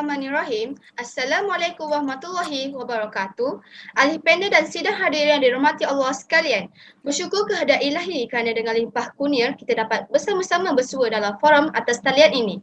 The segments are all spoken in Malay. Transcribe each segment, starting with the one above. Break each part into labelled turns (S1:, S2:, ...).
S1: Bismillahirrahmanirrahim. Assalamualaikum warahmatullahi wabarakatuh. Ahli panel dan sidang hadirin yang dirahmati Allah sekalian. Bersyukur kehadirat ilahi kerana dengan limpah kurnia kita dapat bersama-sama bersua dalam forum atas talian ini.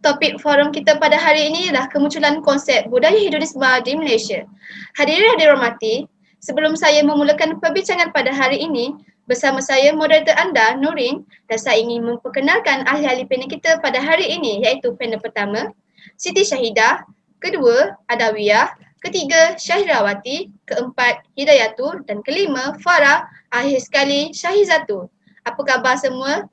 S1: Topik forum kita pada hari ini adalah kemunculan konsep budaya hedonisme di Malaysia. Hadirin yang dirahmati, sebelum saya memulakan perbincangan pada hari ini, bersama saya moderator anda Nurin, dan saya ingin memperkenalkan ahli-ahli panel kita pada hari ini, iaitu panel pertama Siti Syahidah, kedua Adawiyah, ketiga Syahirawati, keempat Hidayatul dan kelima Farah, akhir sekali Syahizatu. Apa khabar semua?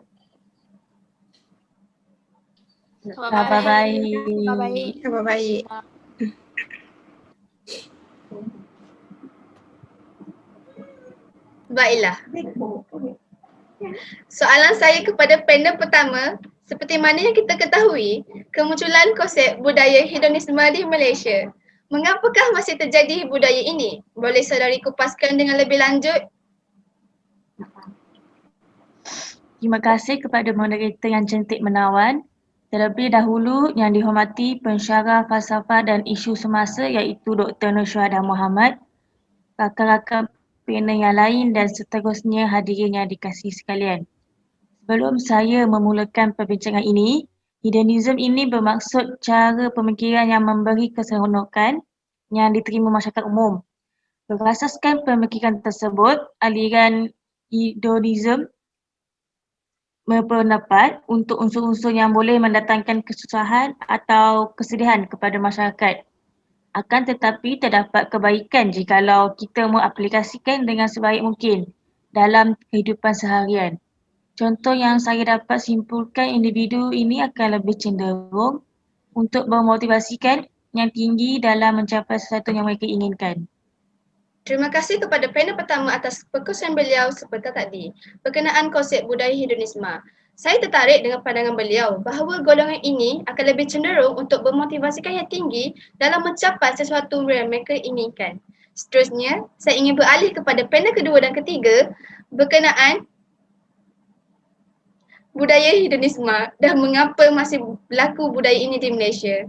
S2: Khabar baik.
S3: Khabar baik.
S1: Baiklah. Soalan saya kepada panel pertama, seperti mana yang kita ketahui, kemunculan konsep budaya hedonisme di Malaysia. Mengapakah masih terjadi budaya ini? Boleh saudari kupaskan dengan lebih lanjut?
S2: Terima kasih kepada moderator yang cantik menawan. Terlebih dahulu yang dihormati pensyarah falsafah dan isu semasa iaitu Dr. Nur Syuhada Muhammad, rakan-rakan panel yang lain dan seterusnya hadirin yang dikasihi sekalian. Sebelum saya memulakan perbincangan ini, hedonism ini bermaksud cara pemikiran yang memberi keseronokan yang diterima masyarakat umum. Berasaskan pemikiran tersebut, aliran hedonism berpendapat untuk unsur-unsur yang boleh mendatangkan kesusahan atau kesedihan kepada masyarakat. Akan tetapi terdapat kebaikan jikalau kita mengaplikasikan dengan sebaik mungkin dalam kehidupan seharian. Contoh yang saya dapat simpulkan, individu ini akan lebih cenderung untuk memotivasikan yang tinggi dalam mencapai sesuatu yang mereka inginkan.
S1: Terima kasih kepada panel pertama atas perkongsian beliau seperti tadi berkenaan konsep budaya hedonisme. Saya tertarik dengan pandangan beliau bahawa golongan ini akan lebih cenderung untuk memotivasikan yang tinggi dalam mencapai sesuatu yang mereka inginkan. Seterusnya, saya ingin beralih kepada panel kedua dan ketiga berkenaan budaya hedonisme dan mengapa masih berlaku budaya ini di Malaysia.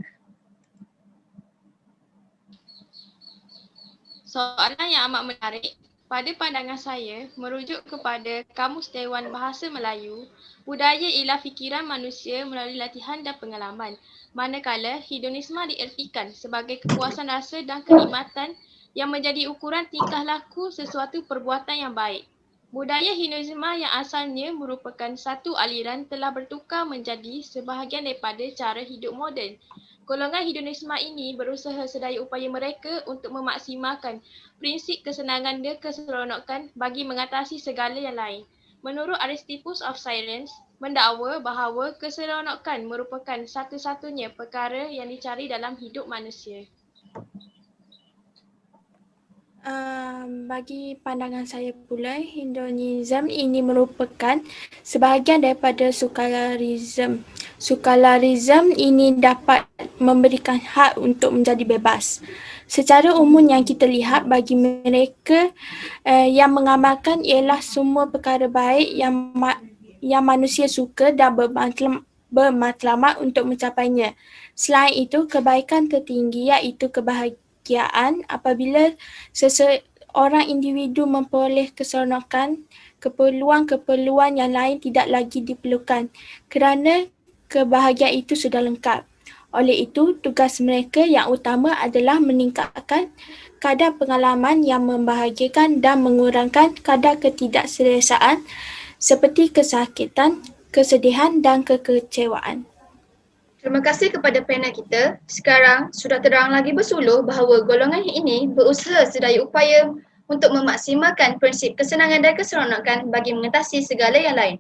S4: Soalan yang amat menarik. Pada pandangan saya, merujuk kepada Kamus Dewan Bahasa Melayu, budaya ialah fikiran manusia melalui latihan dan pengalaman. Manakala hedonisme diertikan sebagai kepuasan rasa dan kenikmatan yang menjadi ukuran tingkah laku sesuatu perbuatan yang baik. Budaya hedonisme yang asalnya merupakan satu aliran telah bertukar menjadi sebahagian daripada cara hidup moden. Golongan hedonisme ini berusaha sedaya upaya mereka untuk memaksimalkan prinsip kesenangan dan keseronokan bagi mengatasi segala yang lain. Menurut Aristippus of Cyrene, mendakwa bahawa keseronokan merupakan satu-satunya perkara yang dicari dalam hidup manusia.
S3: Bagi pandangan saya pula, hedonism ini merupakan sebahagian daripada sekularisme. Sekularisme ini dapat memberikan hak untuk menjadi bebas. Secara umum yang kita lihat bagi mereka yang mengamalkan ialah semua perkara baik yang manusia suka dan bermatlamat untuk mencapainya. Selain itu, kebaikan tertinggi iaitu kebahagiaan apabila seseorang individu memperoleh keseronokan, keperluan-keperluan yang lain tidak lagi diperlukan kerana kebahagiaan itu sudah lengkap. Oleh itu, tugas mereka yang utama adalah meningkatkan kadar pengalaman yang membahagiakan dan mengurangkan kadar ketidakselesaan seperti kesakitan, kesedihan dan kekecewaan.
S1: Terima kasih kepada panel kita. Sekarang sudah terang lagi bersuluh bahawa golongan ini berusaha sedaya upaya untuk memaksimalkan prinsip kesenangan dan keseronokan bagi mengatasi segala yang lain.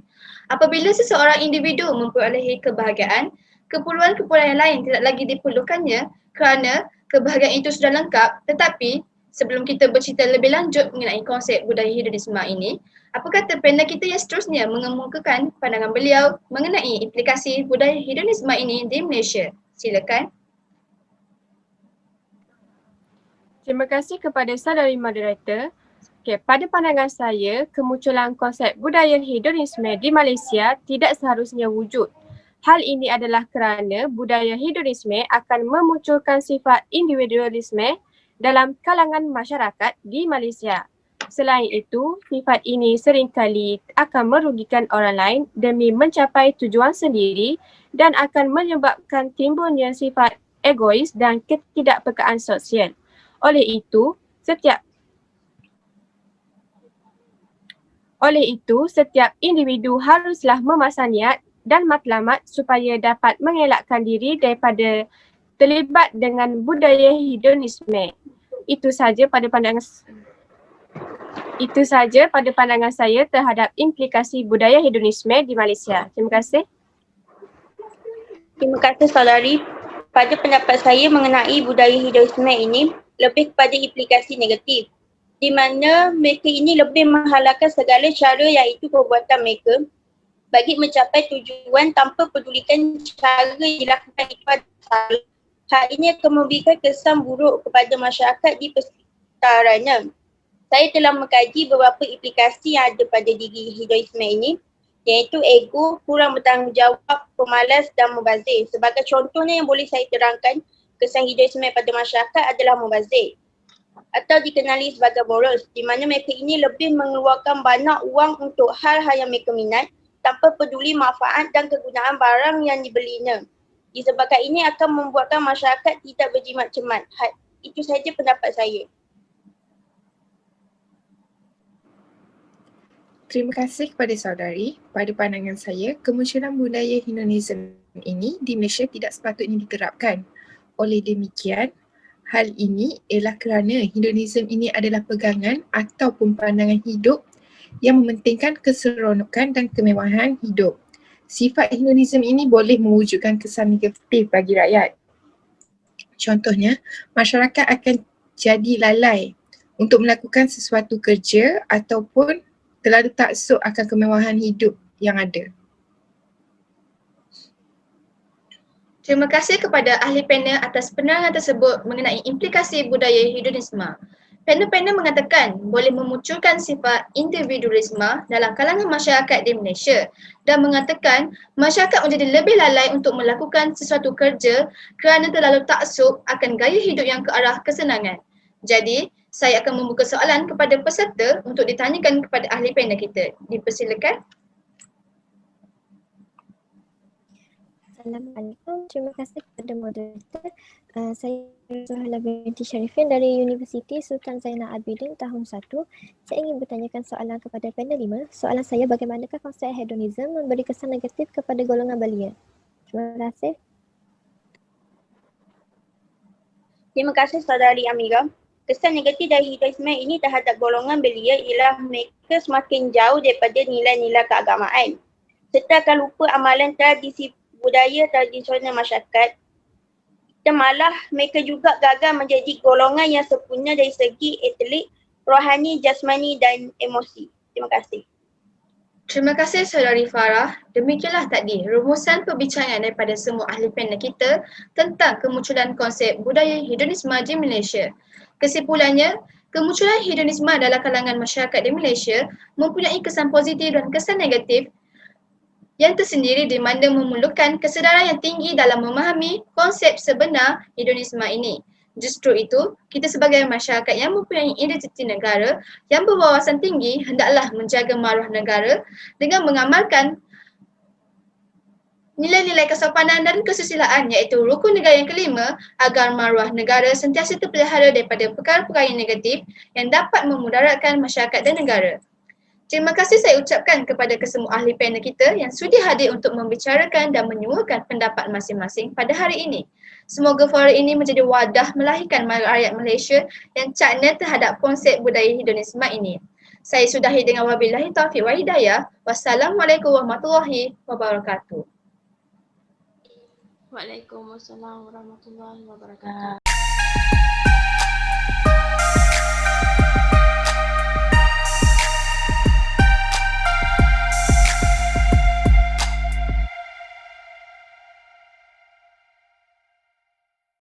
S1: Apabila seseorang individu memperolehi kebahagiaan, keperluan-keperluan yang lain tidak lagi diperlukannya kerana kebahagiaan itu sudah lengkap. Tetapi sebelum kita bercerita lebih lanjut mengenai konsep budaya hedonisme ini, apa kata panel kita yang seterusnya mengemukakan pandangan beliau mengenai implikasi budaya hedonisme ini di Malaysia? Silakan.
S5: Terima kasih kepada saudari moderator. Pada pandangan saya, kemunculan konsep budaya hedonisme di Malaysia tidak seharusnya wujud. Hal ini adalah kerana budaya hedonisme akan memunculkan sifat individualisme dalam kalangan masyarakat di Malaysia. Selain itu, sifat ini seringkali akan merugikan orang lain demi mencapai tujuan sendiri dan akan menyebabkan timbulnya sifat egois dan ketidakpekaan sosial. Oleh itu, setiap individu haruslah memasang niat dan matlamat supaya dapat mengelakkan diri daripada terlibat dengan budaya hedonisme. Itu saja pada pandangan saya terhadap implikasi budaya hedonisme di Malaysia. Terima kasih.
S6: Terima kasih saudari. Pada pendapat saya mengenai budaya hedonisme ini lebih kepada implikasi negatif, di mana mereka ini lebih menghalalkan segala cara iaitu perbuatan mereka bagi mencapai tujuan tanpa pedulikan cara yang dilakukan itu adalah salah. Hal ini akan memberikan kesan buruk kepada masyarakat di persekitarannya. Saya telah mengkaji beberapa implikasi yang ada pada diri hedonisme ini, iaitu ego, kurang bertanggungjawab, pemalas dan mubazir. Sebagai contohnya yang boleh saya terangkan, kesan hedonisme pada masyarakat adalah mubazir atau dikenali sebagai boros, di mana mereka ini lebih mengeluarkan banyak wang untuk hal-hal yang mereka minat tanpa peduli manfaat dan kegunaan barang yang dibelinya. Disebabkan ini akan membuatkan masyarakat tidak berjimat cermat. Itu saja pendapat saya.
S7: Terima kasih kepada saudari. Pada pandangan saya, kemunculan budaya hedonisme ini di Malaysia tidak sepatutnya diterapkan. Oleh demikian, hal ini ialah kerana hedonisme ini adalah pegangan ataupun pandangan hidup yang mementingkan keseronokan dan kemewahan hidup. Sifat hedonisme ini boleh mewujudkan kesan negatif bagi rakyat. Contohnya, masyarakat akan jadi lalai untuk melakukan sesuatu kerja ataupun terlalu taksub akan kemewahan hidup yang ada.
S1: Terima kasih kepada ahli panel atas penerangan tersebut mengenai implikasi budaya hedonisme. Panel-panel mengatakan boleh memunculkan sifat individualisme dalam kalangan masyarakat di Malaysia dan mengatakan masyarakat menjadi lebih lalai untuk melakukan sesuatu kerja kerana terlalu taksub akan gaya hidup yang ke arah kesenangan. Jadi, saya akan membuka soalan kepada peserta untuk ditanyakan kepada ahli panel kita. Dipersilakan.
S8: Assalamualaikum. Terima kasih kepada moderator. Saya Zuhaila binti Sharifin dari Universiti Sultan Zainal Abidin tahun 1. Saya ingin bertanyakan soalan kepada panel 5. Soalan saya, bagaimanakah konsep hedonisme memberi kesan negatif kepada golongan belia? Terima kasih.
S6: Terima kasih saudari Amira. Kesan negatif dari hedonisme ini terhadap golongan belia ialah mereka semakin jauh daripada nilai-nilai keagamaan serta akan lupa amalan tradisi budaya tradisional masyarakat. Dan malah mereka juga gagal menjadi golongan yang sempurna dari segi intelek, rohani, jasmani dan emosi. Terima kasih.
S1: Terima kasih saudari Farah. Demikianlah tadi rumusan perbincangan daripada semua ahli panel kita tentang kemunculan konsep budaya hedonisme di Malaysia. Kesimpulannya, kemunculan hedonisme dalam kalangan masyarakat di Malaysia mempunyai kesan positif dan kesan negatif yang tersendiri di mana memerlukan kesedaran yang tinggi dalam memahami konsep sebenar hedonisme ini. Justru itu, kita sebagai masyarakat yang mempunyai identiti negara yang berwawasan tinggi hendaklah menjaga maruah negara dengan mengamalkan nilai-nilai kesopanan dan kesusilaan iaitu rukun negara yang kelima agar maruah negara sentiasa terpelihara daripada perkara-perkara yang negatif yang dapat memudaratkan masyarakat dan negara. Terima kasih saya ucapkan kepada kesemua ahli panel kita yang sudi hadir untuk membicarakan dan menyuarakan pendapat masing-masing pada hari ini. Semoga forum ini menjadi wadah melahirkan rakyat Malaysia yang cakna terhadap konsep budaya hedonisme ini. Saya sudahi dengan wabillahi taufiq wa hidayah. Wassalamualaikum warahmatullahi wabarakatuh.
S4: Waalaikumsalam warahmatullahi wabarakatuh.